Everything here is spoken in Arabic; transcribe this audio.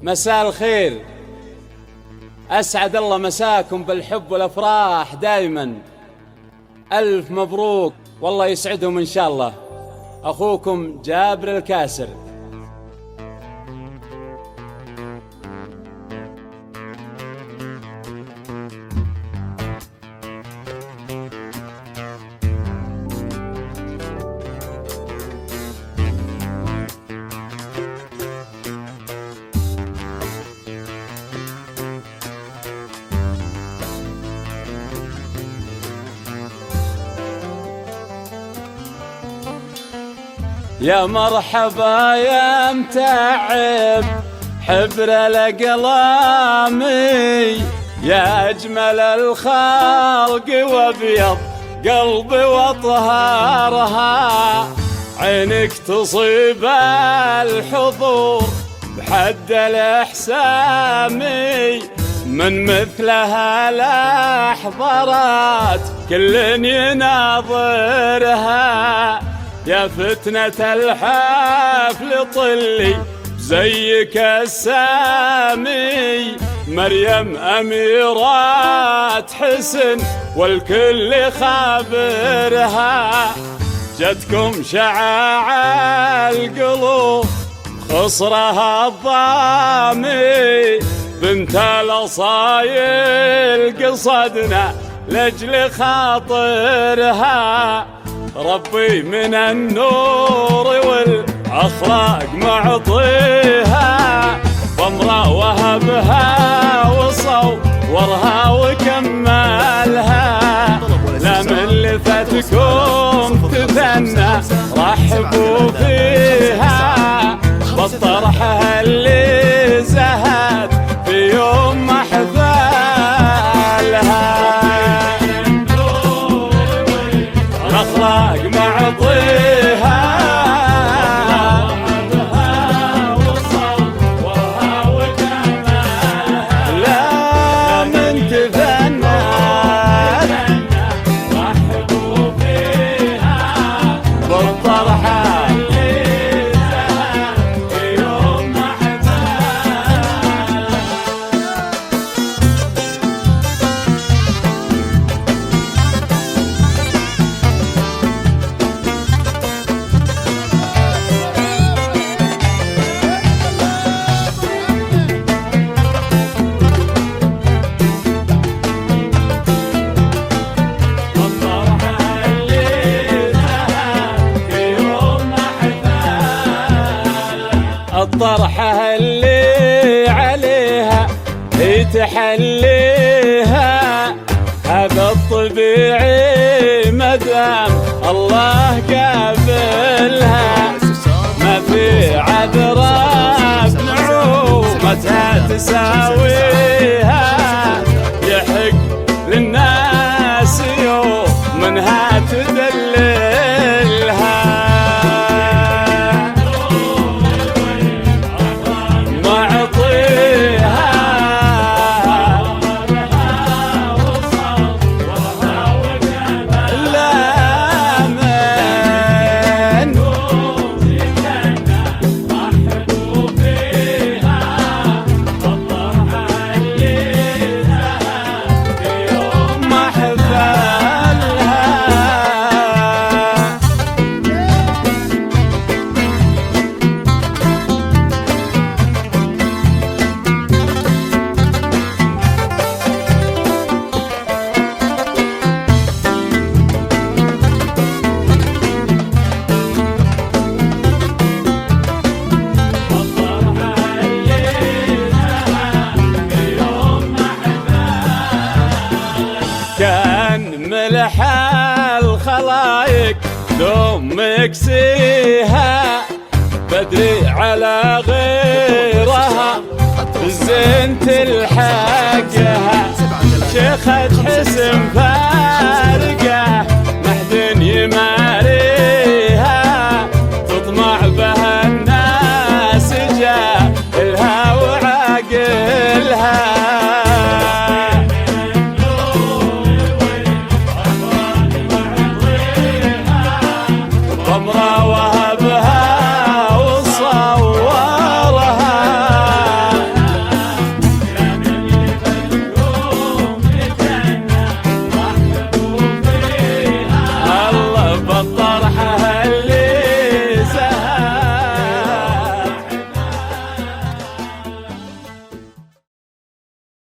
مساء الخير، أسعد الله مساكم بالحب والأفراح دائما. ألف مبروك والله يسعدهم إن شاء الله. أخوكم جابر الكاسر. يا مرحبا يا متعب حبر الأقلامي، يا أجمل الخلق وأبيض قلبي وأطهارها. عينك تصيب الحضور بحد الإحسامي، من مثلها الأحضرات كل يناظرها. يا فتنة الحفل طلي زيك السامي، مريم أميرات حسن والكل خابرها. جتكم شعاع القلوب خصرها الضامي، بنت الأصايل قصدنا لأجل خاطرها. ربي من النور والأخلاق معطيها، ضمرة وهبها وصورها وكملها. لا من لفتكم تثنى رحبوا فيها، بالطرحة اللي زهد في يوم محفلها. الأخلاق معطيها وصورها وكمالها. لا من تفنى رحبوا فيها، بالطرحة اللي زهد في يوم محفلها. الطرحة اللي عليها هي تحليها، هذا الطبيعي مدام الله قابلها. ما في عذراء بنعومتها تساويها، يحق للناس يوم منها تدللها. كان ملح الخلايق دوم مكسيها، بدري على غيرها بالزين تلحقها. شيخة حسن